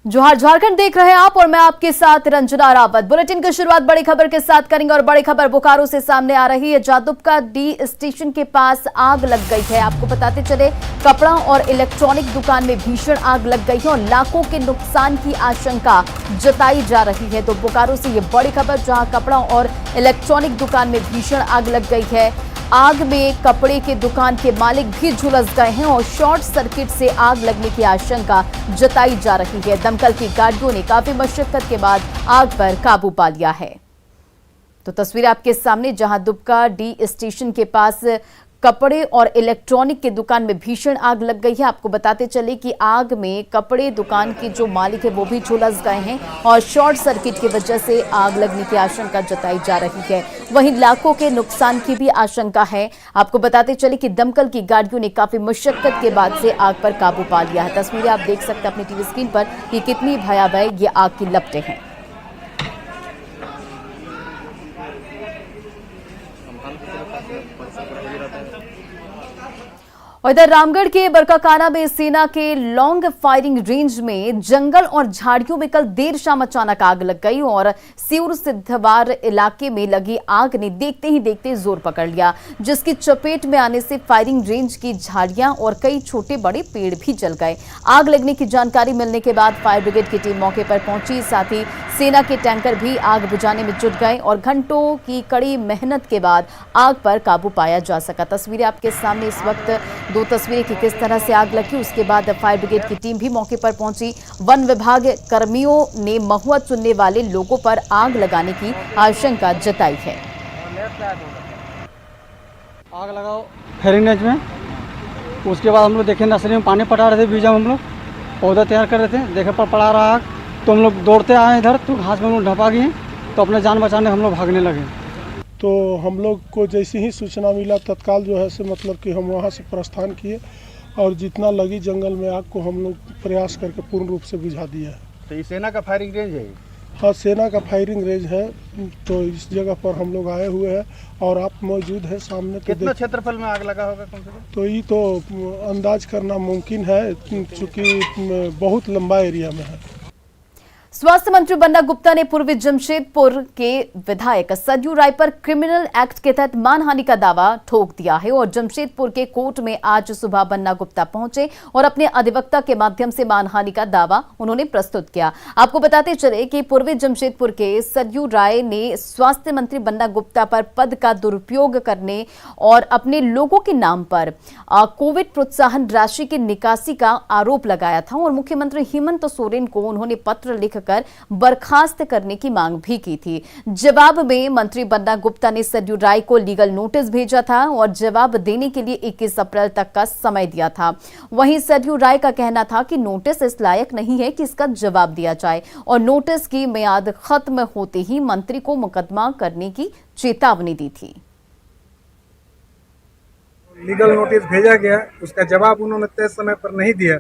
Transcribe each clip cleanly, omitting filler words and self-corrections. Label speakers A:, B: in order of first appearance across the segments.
A: जोहार झारखंड देख रहे हैं आप और मैं आपके साथ रंजना रावत। बुलेटिन की शुरुआत बड़ी खबर के साथ करेंगे और बड़ी खबर बोकारो से सामने आ रही है। जादुपका डी स्टेशन के पास आग लग गई है। आपको बताते चले, कपड़ा और इलेक्ट्रॉनिक दुकान में भीषण आग लग गई है और लाखों के नुकसान की आशंका जताई जा रही है। तो बोकारो से ये बड़ी खबर, जहां कपड़ा और इलेक्ट्रॉनिक दुकान में भीषण आग लग गई है। आग में कपड़े के दुकान के मालिक भी झुलस गए हैं और शॉर्ट सर्किट से आग लगने की आशंका जताई जा रही है। दमकल की गाड़ियों ने काफी मशक्कत के बाद आग पर काबू पा लिया है। तो तस्वीर आपके सामने, जहां दुबका डी स्टेशन के पास कपड़े और इलेक्ट्रॉनिक की दुकान में भीषण आग लग गई है। आपको बताते चले कि आग में कपड़े दुकान के जो मालिक है वो भी झुलस गए हैं और शॉर्ट सर्किट की वजह से आग लगने की आशंका जताई जा रही है। वहीं लाखों के नुकसान की भी आशंका है। आपको बताते चले कि दमकल की गाड़ियों ने काफी मशक्कत के बाद से आग पर काबू पा लिया है। तस्वीरें आप देख सकते हैं अपनी टीवी स्क्रीन पर कि कितनी भयावह ये आग की लपटें हैं। और इधर रामगढ़ के बरकाकाना में सेना के लॉन्ग फायरिंग रेंज में जंगल और झाड़ियों में कल देर शाम अचानक आग लग गई और सिउर सिद्धवार इलाके में लगी आग ने देखते ही देखते जोर पकड़ लिया, जिसकी चपेट में आने से फायरिंग रेंज की झाड़ियां और कई छोटे बड़े पेड़ भी जल गए। आग लगने की जानकारी मिलने के बाद फायर ब्रिगेड की टीम मौके पर पहुंची, साथ ही सेना के टैंकर भी आग बुझाने में जुट गए और घंटों की कड़ी मेहनत के बाद आग पर काबू पाया जा सका। तस्वीरें आपके सामने इस वक्त, दो तस्वीरें कि किस तरह से आग लगी। उसके बाद फायर ब्रिगेड की टीम भी मौके पर पहुंची। वन विभाग कर्मियों ने महुआ चुनने वाले लोगों पर आग लगाने की आशंका जताई है।
B: आग लगाओ फेरिंगनेज में, उसके बाद हम लोग देखे नर्सरी में पानी पटा रहे थे, बीजा हम लोग पौधा तैयार कर रहे थे, देखे पर पड़ा रहा आग, तो हम लोग दौड़ते आए इधर, तो घास में हम लोग ढपा गए, तो अपने जान बचाने हम लोग भागने लगे।
C: तो हम लोग को जैसे ही सूचना मिला तत्काल जो है से मतलब कि हम वहाँ से प्रस्थान किए और जितना लगी जंगल में आग को हम लोग प्रयास करके पूर्ण रूप से बुझा दिया है।
D: तो ये सेना का फायरिंग रेंज है?
C: हाँ, सेना का फायरिंग रेंज है। तो इस जगह पर हम लोग आए हुए हैं और आप मौजूद है सामने। तो
D: कितना क्षेत्रफल में आग लगा होगा कम से कम?
C: तो ये तो अंदाज करना मुमकिन है, चूँकि बहुत लंबा एरिया में है।
A: स्वास्थ्य मंत्री बन्ना गुप्ता ने पूर्वी जमशेदपुर के विधायक सरयू राय पर क्रिमिनल एक्ट के तहत मानहानि का दावा ठोक दिया है और जमशेदपुर के कोर्ट में आज सुबह बन्ना गुप्ता पहुंचे और अपने अधिवक्ता के माध्यम से मानहानि का दावा उन्होंने प्रस्तुत किया। आपको बताते चले कि पूर्वी जमशेदपुर के सरयू राय ने स्वास्थ्य मंत्री बन्ना गुप्ता पर पद का दुरुपयोग करने और अपने लोगों के नाम पर कोविड प्रोत्साहन राशि की निकासी का आरोप लगाया था और मुख्यमंत्री हेमंत सोरेन को उन्होंने पत्र लिखकर बर्खास्त करने की मांग भी की थी। जवाब में मंत्री बन्ना गुप्ता ने सरयू राय को लीगल नोटिस भेजा था और जवाब देने के लिए 21 अप्रैल तक का समय दिया था। वहीं सरयू राय का कहना था कि नोटिस इस लायक नहीं है कि इसका जवाब दिया जाए और नोटिस की मियाद खत्म होते ही मंत्री को मुकदमा करने की चेतावनी दी थी।
E: लीगल नोटिस भेजा गया, उसका जवाब उन्होंने तय समय पर नहीं दिया।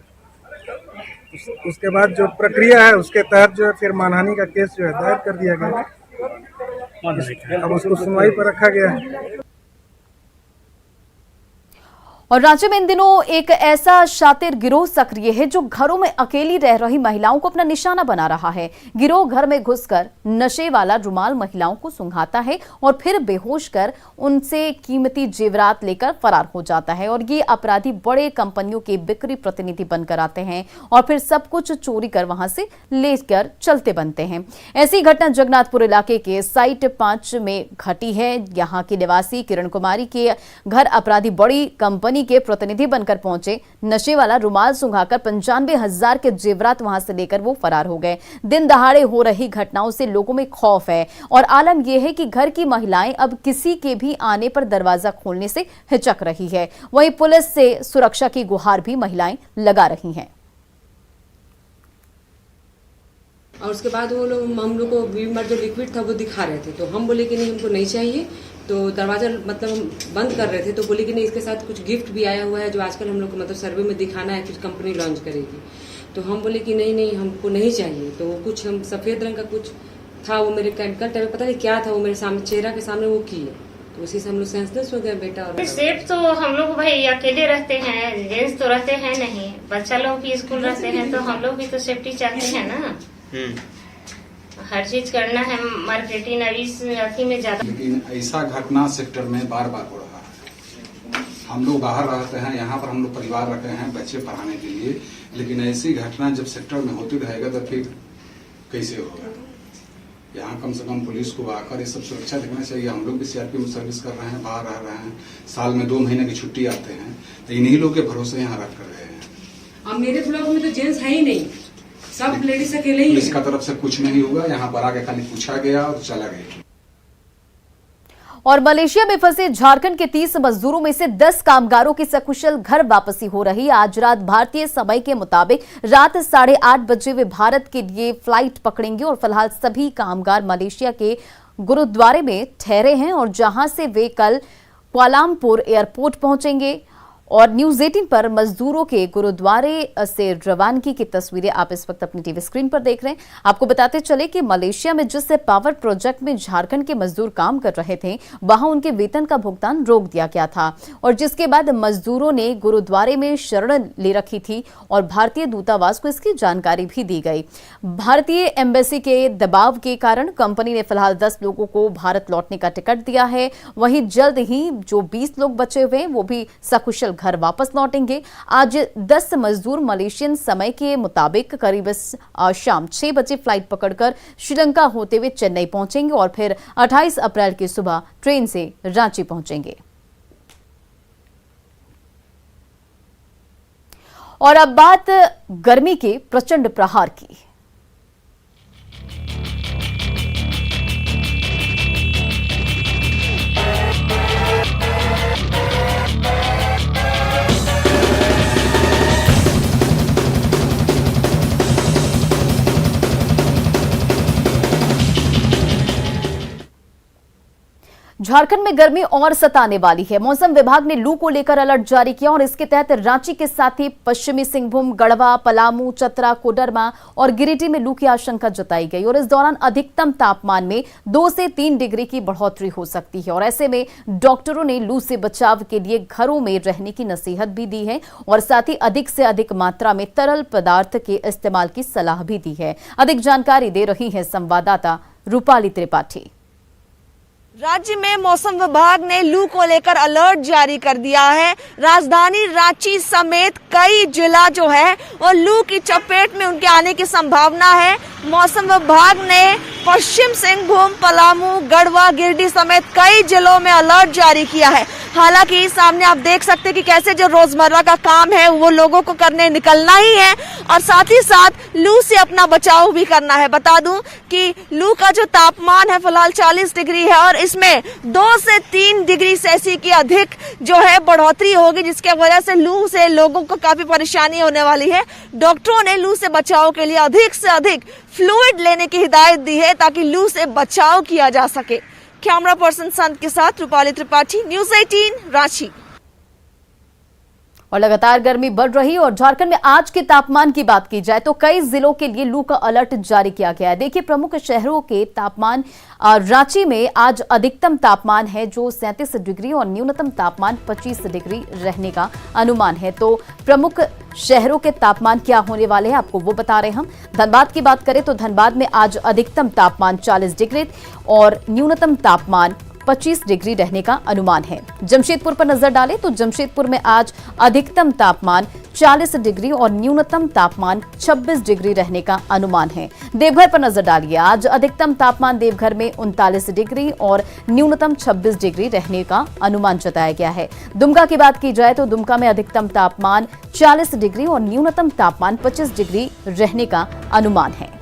E: उसके बाद जो प्रक्रिया है उसके तहत जो है फिर मानहानि का केस जो है दायर कर दिया गया। अब उसको सुनवाई पर रखा गया है।
A: और राज्य में इन दिनों एक ऐसा शातिर गिरोह सक्रिय है जो घरों में अकेली रह रही महिलाओं को अपना निशाना बना रहा है। गिरोह घर में घुसकर नशे वाला रुमाल महिलाओं को सुंघाता है और फिर बेहोश कर उनसे कीमती जेवरात लेकर फरार हो जाता है और ये अपराधी बड़े कंपनियों के बिक्री प्रतिनिधि बनकर आते हैं और फिर सब कुछ चोरी कर वहां से लेकर चलते बनते हैं। ऐसी घटना जगन्नाथपुर इलाके के साइट 5 में घटी है। यहाँ की निवासी किरण कुमारी के घर अपराधी बड़ी कंपनी के प्रतिनिधि बनकर पहुंचे। नशे वाला रुमाल सुंघाकर 95,000 के जेवरात वहां से लेकर वो फरार हो गए। दिन दहाड़े हो रही घटनाओं से लोगों में खौफ है और आलम यह है कि घर की महिलाएं अब किसी के भी आने पर दरवाजा खोलने से हिचक रही है। वहीं पुलिस से सुरक्षा की गुहार भी महिलाएं लगा रही हैं।
F: और उसके बाद वो लोग हम लोग को विमर जो लिक्विड था वो दिखा रहे थे, तो हम बोले कि नहीं हमको नहीं चाहिए, तो दरवाजा मतलब बंद कर रहे थे, तो बोले कि नहीं इसके साथ कुछ गिफ्ट भी आया हुआ है जो आजकल हम लोग को मतलब सर्वे में दिखाना है, कुछ कंपनी लॉन्च करेगी। तो हम बोले कि नहीं नहीं हमको नहीं चाहिए। तो कुछ हम सफ़ेद रंग का कुछ था, वो मेरे केमिकल टाइप पता नहीं क्या था, वो मेरे सामने चेहरा के सामने वो किए तो उसी से हम लोग सेंसलेस हो गए बेटा। और
G: सेफ तो हम लोग भाई अकेले रहते हैं, जेंट्स तो रहते हैं नहीं, बच्चा लोग भी स्कूल रहते हैं, तो हम लोग भी तो सेफ्टी चाहते हैं ना। हर चीज करना है, मार्केटिंग अभी में ज्यादा।
H: लेकिन ऐसा घटना सेक्टर में बार बार हो रहा है। हम लोग बाहर रहते हैं, यहाँ पर हम लोग परिवार रखे हैं बच्चे पढ़ाने के लिए, लेकिन ऐसी घटना जब सेक्टर में होती रहेगा तो फिर कैसे होगा। यहाँ कम से कम पुलिस को आकर ये सब सुरक्षा देखना चाहिए। हम लोग भी सीआरपीएफ में सर्विस कर रहे हैं, बाहर रह रहे हैं, साल में 2 महीने की छुट्टी आते हैं, तो इन्हीं लोग के भरोसे यहाँ रख कर रहे हैं।
F: अब मेरे ब्लॉक में तो जेंट्स है ही नहीं, सब लेडीज अकेले ही।
H: पुलिस का तरफ से कुछ नहीं हुआ, यहाँ पर आके खाली पूछा गया और चला गया।
A: और मलेशिया में फंसे झारखंड के 30 मजदूरों में से 10 कामगारों की सकुशल घर वापसी हो रही। आज रात भारतीय समय के मुताबिक रात 8:30 बजे वे भारत के लिए फ्लाइट पकड़ेंगे और फिलहाल सभी कामगार मलेशिया के गुरुद्वारे में ठहरे हैं और जहां से वे कल क्वालालंपुर एयरपोर्ट पहुंचेंगे। और न्यूज 18 पर मजदूरों के गुरुद्वारे से रवानगी की तस्वीरें आप इस वक्त अपनी टीवी स्क्रीन पर देख रहे हैं। आपको बताते चले कि मलेशिया में जिस पावर प्रोजेक्ट में झारखंड के मजदूर काम कर रहे थे, वहां उनके वेतन का भुगतान रोक दिया गया था और जिसके बाद मजदूरों ने गुरुद्वारे में शरण ले रखी थी और भारतीय दूतावास को इसकी जानकारी भी दी गई। भारतीय एम्बेसी के दबाव के कारण कंपनी ने फिलहाल 10 लोगों को भारत लौटने का टिकट दिया है। वहीं जल्द ही जो 20 लोग बचे हुए हैं वो भी सकुशल घर वापस लौटेंगे। आज 10 मजदूर मलेशियन समय के मुताबिक करीब शाम 6 बजे फ्लाइट पकड़कर श्रीलंका होते हुए चेन्नई पहुंचेंगे और फिर 28 अप्रैल की सुबह ट्रेन से रांची पहुंचेंगे। और अब बात गर्मी के प्रचंड प्रहार की। झारखंड में गर्मी और सताने वाली है। मौसम विभाग ने लू को लेकर अलर्ट जारी किया और इसके तहत रांची के साथ ही पश्चिमी सिंहभूम, गढ़वा, पलामू, चतरा, कोडरमा और गिरिडीह में लू की आशंका जताई गई और इस दौरान अधिकतम तापमान में 2 से 3 डिग्री की बढ़ोतरी हो सकती है। और ऐसे में डॉक्टरों ने लू से बचाव के लिए घरों में रहने की नसीहत भी दी है और साथ ही अधिक से अधिक मात्रा में तरल पदार्थ के इस्तेमाल की सलाह भी दी है। अधिक जानकारी दे रही है संवाददाता रूपाली त्रिपाठी।
I: राज्य में मौसम विभाग ने लू को लेकर अलर्ट जारी कर दिया है। राजधानी रांची समेत कई जिला जो है वो लू की चपेट में उनके आने की संभावना है। मौसम विभाग ने पश्चिम सिंहभूम, पलामू, गढ़वा, गिरिडीह समेत कई जिलों में अलर्ट जारी किया है। हालांकि सामने आप देख सकते हैं कि कैसे जो रोजमर्रा का काम है वो लोगों को करने निकलना ही है और साथ ही साथ लू से अपना बचाव भी करना है। बता दूं कि लू का जो तापमान है फिलहाल 40 डिग्री है और इसमें 2 से 3 डिग्री सेल्सियस की अधिक जो है बढ़ोतरी होगी, जिसके वजह से लू से लोगों को काफी परेशानी होने वाली है। डॉक्टरों ने लू से बचाव के लिए अधिक से अधिक फ्लूइड लेने की हिदायत दी है ताकि लू से बचाव किया जा सके। कैमरा पर्सन संत के साथ रूपाली त्रिपाठी, न्यूज 18 रांची।
A: और लगातार गर्मी बढ़ रही और झारखंड में आज के तापमान की बात की जाए तो कई जिलों के लिए लू का अलर्ट जारी किया गया है। देखिए प्रमुख शहरों के तापमान, रांची में आज अधिकतम तापमान है जो 37 डिग्री और न्यूनतम तापमान 25 डिग्री रहने का अनुमान है। तो प्रमुख शहरों के तापमान क्या होने वाले हैं आपको वो बता रहे हम। धनबाद की बात करें तो धनबाद में आज अधिकतम तापमान 40 डिग्री और न्यूनतम तापमान 25 डिग्री रहने का अनुमान है। जमशेदपुर पर नजर डालें तो जमशेदपुर में आज अधिकतम तापमान 40 डिग्री और न्यूनतम तापमान 26 डिग्री रहने का अनुमान है। देवघर पर नजर डालिए, आज अधिकतम तापमान देवघर में 39 डिग्री और न्यूनतम 26 डिग्री रहने का अनुमान जताया गया है। दुमका की बात की जाए तो दुमका में अधिकतम तापमान 40 डिग्री और न्यूनतम तापमान 25 डिग्री रहने का अनुमान है।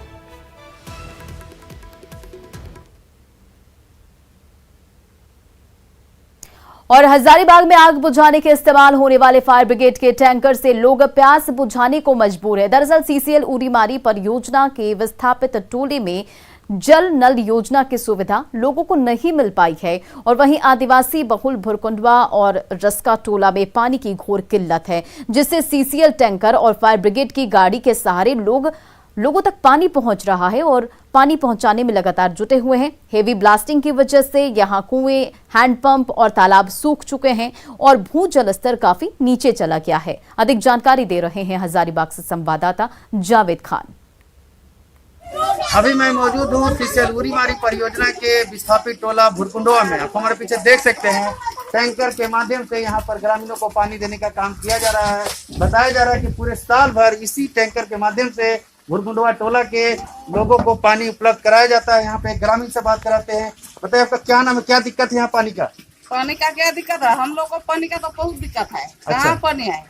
A: और हजारीबाग में आग बुझाने के इस्तेमाल होने वाले फायर ब्रिगेड के टैंकर से लोग प्यास बुझाने को मजबूर है। दरअसल सीसीएल उरीमारी परियोजना के विस्थापित टोले में जल नल योजना की सुविधा लोगों को नहीं मिल पाई है और वहीं आदिवासी बहुल भुरकुंडवा और रस्का टोला में पानी की घोर किल्लत है, जिससे सीसीएल टैंकर और फायर ब्रिगेड की गाड़ी के सहारे लोग लोगों तक पानी पहुंच रहा है और पानी पहुंचाने में लगातार जुटे हुए हैं। हेवी ब्लास्टिंग की वजह से यहां कुएं, हैंडपंप और तालाब सूख चुके हैं और भूजल स्तर काफी नीचे चला गया है। अधिक जानकारी दे रहे हैं हजारीबाग से संवाददाता जावेद खान।
D: अभी मैं मौजूद हूँ सिसलगुरी मारी परियोजना के विस्थापित टोला भुरकुंडवा में। आप हमारे पीछे देख सकते हैं टैंकर के माध्यम से यहाँ पर ग्रामीणों को पानी देने का काम किया जा रहा है। बताया जा रहा है कि पूरे साल भर इसी टैंकर के माध्यम से भुरकुंडवा टोला के लोगों को पानी उपलब्ध कराया जाता है। यहाँ पे ग्रामीण से बात कराते हैं। बताइए आपका क्या नाम है, क्या दिक्कत है यहाँ पानी का?
J: पानी का क्या दिक्कत है? हम लोग को पानी का तो बहुत दिक्कत है। कहाँ पानी है?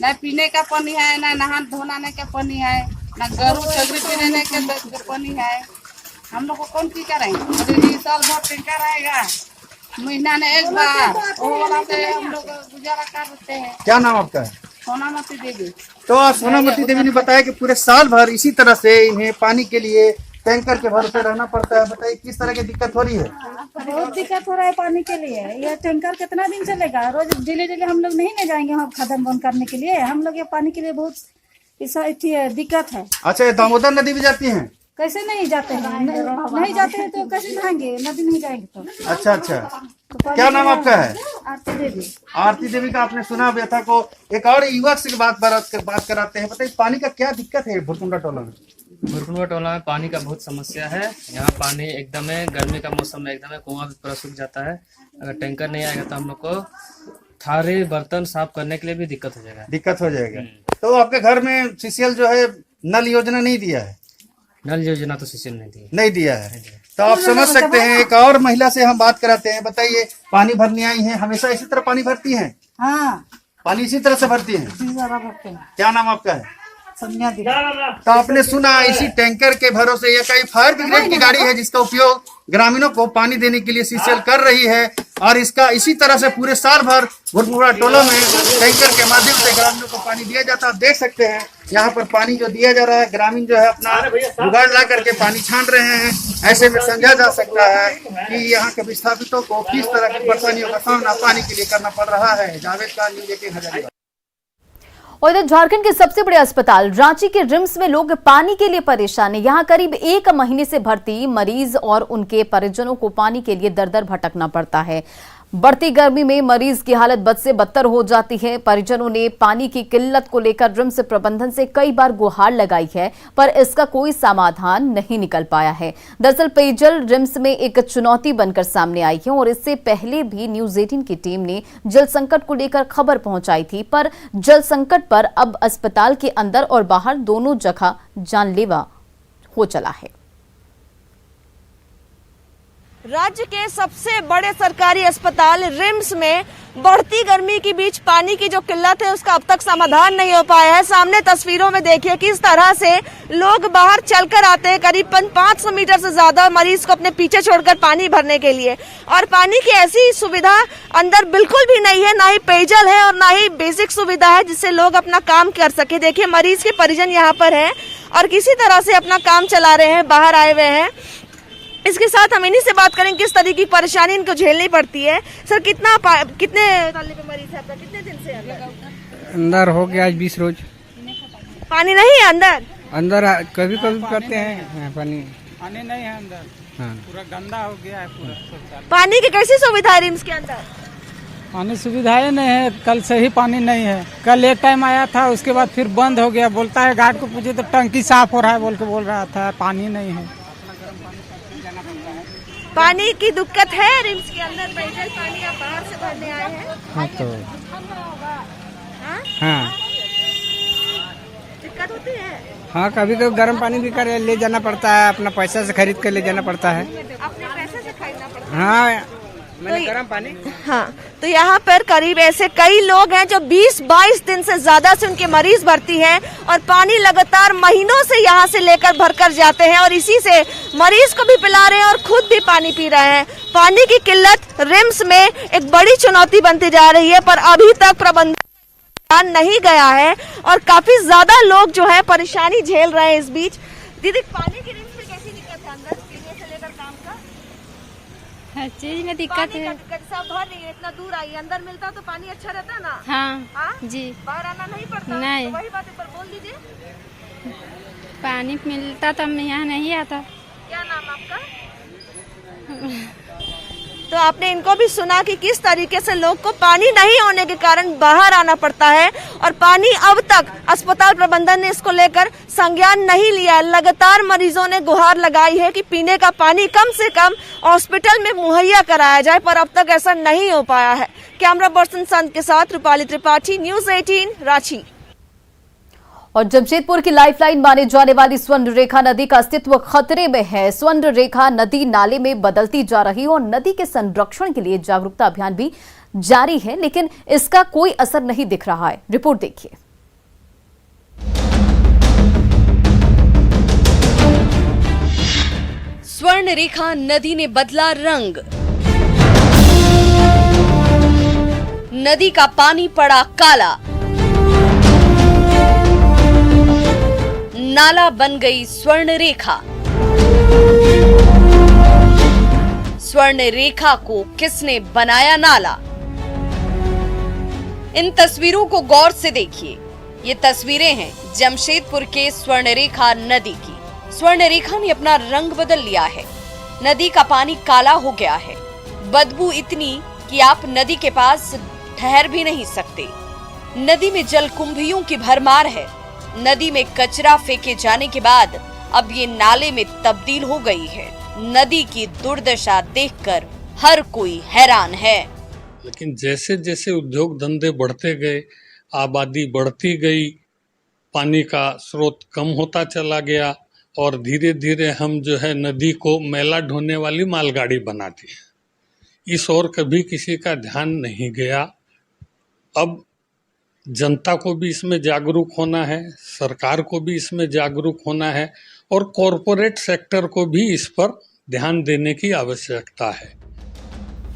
J: न पीने का पानी है, न नहाने धोने का पानी है, न गरू चगरी पीने के पानी है। हम लोग को कौन की करेंगे? साल भर टैंकर आएगा, महीना में एक बार, वो वाला से हम लोग गुजारा करते हैं।
D: क्या नाम आपका है?
J: सोनामती देवी।
D: तो सोनामती देवी ने बताया कि पूरे साल भर इसी तरह से इन्हें पानी के लिए टैंकर के भरोसे रहना पड़ता है। बताइए किस तरह की दिक्कत हो रही है?
K: बहुत दिक्कत हो रहा है पानी के लिए। ये टैंकर कितना दिन चलेगा? रोज डेली डेली हम लोग नहीं ले जाएंगे वहाँ खदान बंद करने के लिए। हम लोग ये पानी के लिए बहुत दिक्कत है।
D: अच्छा, ये दामोदर नदी भी जाती है?
K: कैसे नहीं जाते हैं? नहीं जाते हैं तो कैसे नहाएंगे? नदी नहीं जाएंगे तो।
D: अच्छा अच्छा, क्या नाम आपका है?
K: आरती देवी।
D: आरती देवी का आपने सुना व्यथा को। एक और युवक से बात कराते हैं। बताइए पानी का क्या दिक्कत है भुरकुंडा टोला में?
L: भुरकुंडवा टोला में पानी का बहुत समस्या है। यहाँ पानी एकदम गर्मी का मौसम में एकदम कुआं भी पूरा सूख जाता है। अगर टैंकर नहीं आएगा तो हम लोग को थारे बर्तन साफ करने के लिए भी दिक्कत हो जाएगा।
D: दिक्कत हो जाएगा। तो आपके घर में सीसीएल जो है नल योजना नहीं दिया है?
L: नल योजना तो सीसीएल
D: नहीं दिया है। तो आप समझ सकते हैं। एक और महिला से हम बात कराते हैं। बताइए पानी भरने आई हैं, हमेशा इसी तरह पानी भरती हैं?
K: हाँ,
D: पानी इसी तरह से भरती हैं। क्या नाम आपका है? तो आपने सुना इसी टैंकर के भरोसे, ये कई फायर ब्रिगेड की गाड़ी है जिसका उपयोग ग्रामीणों को पानी देने के लिए सीसीएल कर रही है। और इसका इसी तरह से पूरे साल भर भुरकुंडवा टोला में टैंकर के माध्यम से ग्रामीणों को पानी दिया जाता है। देख सकते हैं यहाँ पर पानी जो दिया जा रहा है, ग्रामीण जो है अपना जुगाड़ ला करके पानी छान रहे हैं। ऐसे में समझा जा सकता है कि यहाँ के विस्थापितों को किस तरह की परेशानियों का सामना पानी के लिए करना पड़ रहा है। जावेद खान, न्यूज़ 18 हजारीबाग।
A: और इधर झारखंड के सबसे बड़े अस्पताल रांची के रिम्स में लोग पानी के लिए परेशान हैं। यहां करीब 1 महीने से भर्ती मरीज और उनके परिजनों को पानी के लिए दर दर भटकना पड़ता है। बढ़ती गर्मी में मरीज की हालत बद से बदतर हो जाती है। परिजनों ने पानी की किल्लत को लेकर रिम्स प्रबंधन से कई बार गुहार लगाई है, पर इसका कोई समाधान नहीं निकल पाया है। दरअसल पेयजल रिम्स में एक चुनौती बनकर सामने आई है और इससे पहले भी न्यूज़ 18 की टीम ने जल संकट को लेकर खबर पहुंचाई थी, पर जल संकट पर अब अस्पताल के अंदर और बाहर दोनों जगह जानलेवा हो चला है।
I: राज्य के सबसे बड़े सरकारी अस्पताल रिम्स में बढ़ती गर्मी के बीच पानी की जो किल्लत है उसका अब तक समाधान नहीं हो पाया है। सामने तस्वीरों में देखिए किस तरह से लोग बाहर चलकर आते हैं, करीब 500 मीटर से ज्यादा मरीज को अपने पीछे छोड़कर पानी भरने के लिए। और पानी की ऐसी सुविधा अंदर बिल्कुल भी नहीं है, ना ही पेयजल है और ना ही बेसिक सुविधा है जिससे लोग अपना काम कर सके। देखिए मरीज के परिजन यहाँ पर है और किसी तरह से अपना काम चला रहे हैं, बाहर आए हुए हैं। इसके साथ हम इन्हीं से बात करें किस तरीके की परेशानी इनको झेलनी पड़ती है। सर कितने ताले पे मरीज है आपका? कितने दिन से
B: अंदर हो गया? आज 20 रोज।
I: पानी नहीं है अंदर?
B: अंदर कभी कभी करते हैं पानी नहीं है अंदर। हाँ। पूरा गंदा हो गया है पूरा।
I: पानी की कैसी सुविधा है रिम्स के अंदर?
B: पानी सुविधाएं नहीं है। कल से ही पानी नहीं है। कल एक टाइम आया था, उसके बाद फिर बंद हो गया। बोलता है गार्ड को पूछे तो टंकी साफ हो रहा है बोल रहा था, पानी नहीं है।
I: पानी की दिक्कत है रिम्स के अंदर? पेयजल पानी आप बाहर से भरने आए हैं?
B: हाँ तो हाँ
I: दिक्कत होती है।
B: हाँ, कभी कभी गर्म पानी भी कर ले जाना पड़ता है, अपना पैसा से खरीद कर ले जाना पड़ता है।
I: अपने पैसे से खरीदना पड़ता है?
B: हाँ, मैंने गर्म पानी।
I: हाँ, तो यहाँ पर करीब ऐसे कई लोग हैं जो 20-22 दिन से ज्यादा से उनके मरीज भर्ती हैं और पानी लगातार महीनों से यहाँ से लेकर भरकर जाते हैं और इसी से मरीज को भी पिला रहे हैं और खुद भी पानी पी रहे हैं। पानी की किल्लत रिम्स में एक बड़ी चुनौती बनती जा रही है, पर अभी तक प्रबंधन नहीं गया है और काफी ज्यादा लोग जो है परेशानी झेल रहे हैं। इस बीच दीदी पानी की रिम्स में कैसी दिक्कत है? अंदर पीने से लेकर काम का
K: हर चीज में दिक्कत है।
I: सब भर रही है, इतना दूर आई, अंदर मिलता तो पानी अच्छा रहता ना?
K: हाँ, हाँ? जी,
I: बाहर आना नहीं पड़ता?
K: नहीं।
I: तो वही बात एक बार बोल दीजिए।
K: पानी मिलता तो हम यहाँ नहीं आता।
I: क्या नाम आपका? तो आपने इनको भी सुना कि किस तरीके से लोग को पानी नहीं होने के कारण बाहर आना पड़ता है और पानी अब तक अस्पताल प्रबंधन ने इसको लेकर संज्ञान नहीं लिया है। लगातार मरीजों ने गुहार लगाई है कि पीने का पानी कम से कम हॉस्पिटल में मुहैया कराया जाए, पर अब तक ऐसा नहीं हो पाया है। कैमरा पर्सन संत के साथ रूपाली त्रिपाठी, न्यूज़ 18 रांची।
A: और जमशेदपुर की लाइफलाइन माने जाने वाली स्वर्ण रेखा नदी का अस्तित्व खतरे में है। स्वर्ण रेखा नदी नाले में बदलती जा रही और नदी के संरक्षण के लिए जागरूकता अभियान भी जारी है, लेकिन इसका कोई असर नहीं दिख रहा है। रिपोर्ट देखिए।
I: स्वर्ण रेखा नदी ने बदला रंग, नदी का पानी पड़ा काला, नाला बन गई स्वर्ण रेखा। स्वर्ण रेखा को किसने बनाया नाला? इन तस्वीरों को गौर से देखिए। ये तस्वीरें हैं जमशेदपुर के स्वर्ण रेखा नदी की। स्वर्ण रेखा ने अपना रंग बदल लिया है। नदी का पानी काला हो गया है। बदबू इतनी कि आप नदी के पास ठहर भी नहीं सकते। नदी में जलकुंभियों की भरमार है। नदी में कचरा फेंके जाने के बाद अब ये नाले में तब्दील हो गई है। नदी की दुर्दशा देखकर हर कोई हैरान है।
M: लेकिन जैसे जैसे उद्योग धंधे बढ़ते गए, आबादी बढ़ती गई, पानी का स्रोत कम होता चला गया और धीरे धीरे हम जो है नदी को मैला ढोने वाली मालगाड़ी बना दी। इस ओर कभी किसी का ध्यान नहीं गया। अब जनता को भी इसमें जागरूक होना है, सरकार को भी इसमें जागरूक होना है और कॉरपोरेट सेक्टर को भी इस पर ध्यान देने की आवश्यकता है।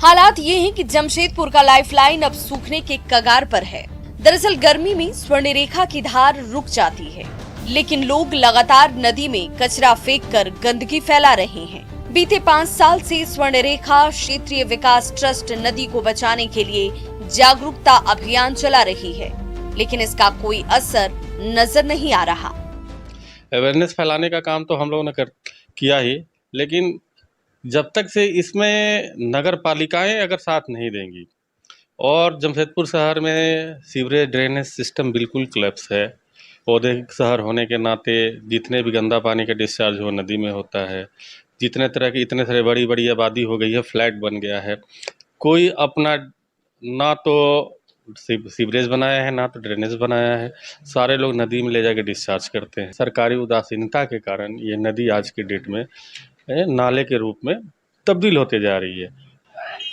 I: हालात ये हैं कि जमशेदपुर का लाइफलाइन अब सूखने के कगार पर है। दरअसल गर्मी में स्वर्ण रेखा की धार रुक जाती है, लेकिन लोग लगातार नदी में कचरा फेंककर गंदगी फैला रहे हैं। बीते 5 साल से स्वर्ण रेखा क्षेत्रीय विकास ट्रस्ट नदी को बचाने के लिए जागरूकता अभियान चला रही है, लेकिन इसका कोई असर नजर नहीं आ रहा।
N: अवेयरनेस फैलाने का काम तो हम लोगों ने किया ही, लेकिन जब तक से इसमें नगर पालिकाएं अगर साथ नहीं देंगी और जमशेदपुर शहर में सीवरेज ड्रेनेज सिस्टम बिल्कुल कोलैप्स है। औद्योगिक शहर होने के नाते जितने भी गंदा पानी का डिस्चार्ज हो नदी में होता है। जितने तरह की इतने सारे बड़ी बड़ी आबादी हो गई है, फ्लैट बन गया है। कोई अपना ना तो सीवरेज बनाया है ना तो ड्रेनेज बनाया है। सारे लोग नदी में ले जाकर डिस्चार्ज करते हैं। सरकारी उदासीनता के कारण ये नदी आज के डेट में नाले के रूप में तब्दील होते जा रही है।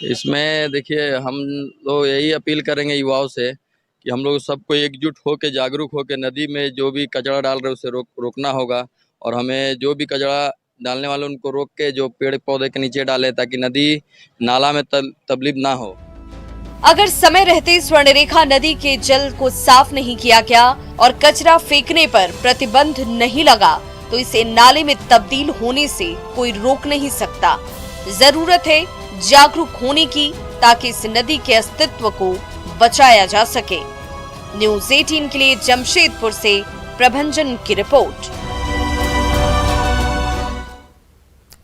O: इसमें देखिए, हम लोग यही अपील करेंगे युवाओं से कि हम लोग सबको एकजुट होकर जागरूक होकर नदी में जो भी कचरा डाल रहे उसे रोकना होगा और हमें जो भी कचरा डालने वाले उनको रोक के जो पेड़ पौधे के नीचे डाले ताकि नदी नाला में तब्दील ना हो।
I: अगर समय रहते स्वर्ण रेखा नदी के जल को साफ नहीं किया गया और कचरा फेंकने पर प्रतिबंध नहीं लगा तो इसे नाले में तब्दील होने से कोई रोक नहीं सकता। जरूरत है जागरूक होने की ताकि इस नदी के अस्तित्व को बचाया जा सके। न्यूज़ 18 के लिए जमशेदपुर से प्रभंजन की रिपोर्ट।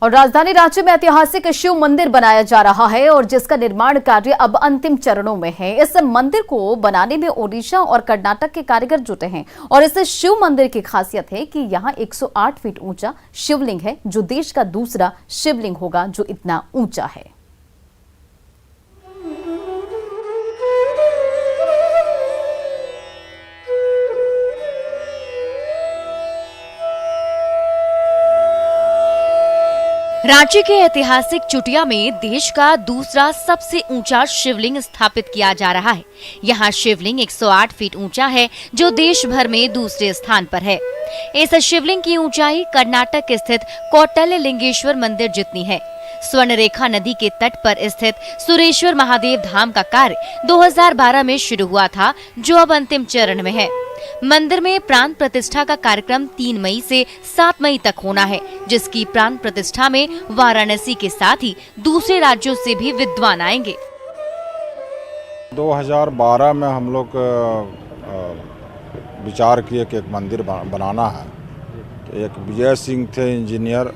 A: और राजधानी रांची में ऐतिहासिक शिव मंदिर बनाया जा रहा है और जिसका निर्माण कार्य अब अंतिम चरणों में है। इस मंदिर को बनाने में ओडिशा और कर्नाटक के कारीगर जुटे हैं और इस शिव मंदिर की खासियत है कि यहाँ 108 फीट ऊंचा शिवलिंग है, जो देश का दूसरा शिवलिंग होगा जो इतना ऊंचा है।
P: रांची के ऐतिहासिक चुटिया में देश का दूसरा सबसे ऊंचा शिवलिंग स्थापित किया जा रहा है। यहाँ शिवलिंग 108 फीट ऊंचा है, जो देश भर में दूसरे स्थान पर है। इस शिवलिंग की ऊंचाई कर्नाटक स्थित कौटल्य लिंगेश्वर मंदिर जितनी है। स्वर्ण रेखा नदी के तट पर स्थित सुरेश्वर महादेव धाम का कार्य 2012 में शुरू हुआ था, जो अब अंतिम चरण में है। मंदिर में प्राण प्रतिष्ठा का कार्यक्रम 3 मई से 7 मई तक होना है, जिसकी प्राण प्रतिष्ठा में वाराणसी के साथ ही दूसरे राज्यों से भी विद्वान आएंगे।
Q: 2012 में हम लोग विचार किए कि एक मंदिर बनाना है, एक विजय सिंह थे इंजीनियर,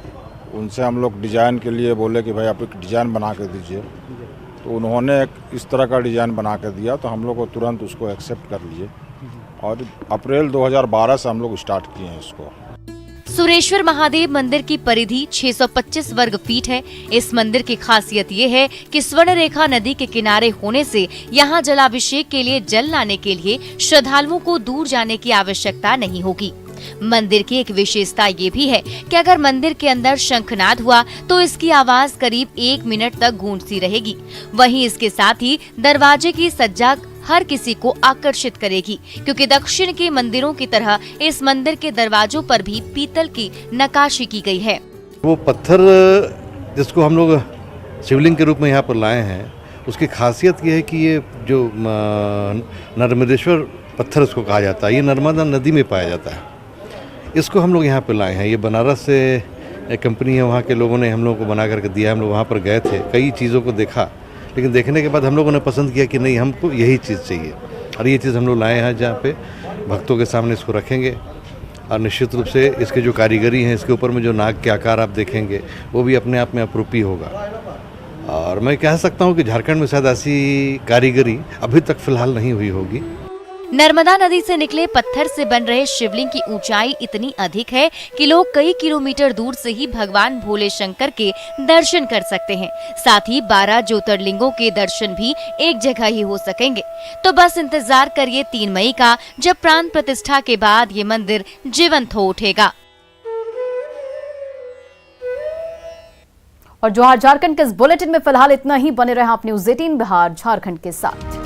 Q: उनसे हम लोग डिज़ाइन के लिए बोले कि भाई आप एक डिज़ाइन बना के दीजिए, तो उन्होंने एक इस तरह का डिज़ाइन बना के दिया, तो हम लोग को तुरंत उसको एक्सेप्ट कर लिए और अप्रैल 2012 से हम लोग स्टार्ट किए हैं इसको।
P: सुरेश्वर महादेव मंदिर की परिधि 625 वर्ग फीट है। इस मंदिर की खासियत ये है कि स्वर्ण रेखा नदी के किनारे होने से यहाँ जलाभिषेक के लिए जल लाने के लिए श्रद्धालुओं को दूर जाने की आवश्यकता नहीं होगी। मंदिर की एक विशेषता ये भी है कि अगर मंदिर के अंदर शंखनाद हुआ तो इसकी आवाज करीब 1 मिनट तक गूंजती रहेगी। वहीं इसके साथ ही दरवाजे की सज्जा हर किसी को आकर्षित करेगी, क्योंकि दक्षिण के मंदिरों की तरह इस मंदिर के दरवाजों पर भी पीतल की नक्काशी की गई है।
R: वो पत्थर जिसको हम लोग शिवलिंग के रूप में यहाँ पर लाए हैं, उसकी खासियत ये है कि ये जो नर्मदेश्वर पत्थर उसको कहा जाता है, ये नर्मदा नदी में पाया जाता है। इसको हम लोग यहाँ पर लाए हैं। ये बनारस से एक कंपनी है, वहाँ के लोगों ने हम लोगों को बना करके दिया। हम लोग वहाँ पर गए थे, कई चीज़ों को देखा, लेकिन देखने के बाद हम लोगों ने पसंद किया कि नहीं, हमको यही चीज़ चाहिए और ये चीज़ हम लोग लाए हैं, जहाँ पे भक्तों के सामने इसको रखेंगे। और निश्चित रूप से इसके जो कारीगरी है, इसके ऊपर में जो नाग के आकार आप देखेंगे, वो भी अपने आप में अप्रूपी होगा। और मैं कह सकता हूँ कि झारखंड में शायद ऐसी कारीगरी अभी तक फिलहाल नहीं हुई होगी।
P: नर्मदा नदी से निकले पत्थर से बन रहे शिवलिंग की ऊंचाई इतनी अधिक है कि लोग कई किलोमीटर दूर से ही भगवान भोले शंकर के दर्शन कर सकते हैं। साथ ही 12 ज्योतिर्लिंगों के दर्शन भी एक जगह ही हो सकेंगे। तो बस इंतजार करिए 3 मई का, जब प्राण प्रतिष्ठा के बाद ये मंदिर जीवंत हो उठेगा।
A: और जोहार झारखंड के इस बुलेटिन में फिलहाल इतना ही। बने रहे आप न्यूज़ 18 बिहार झारखंड के साथ।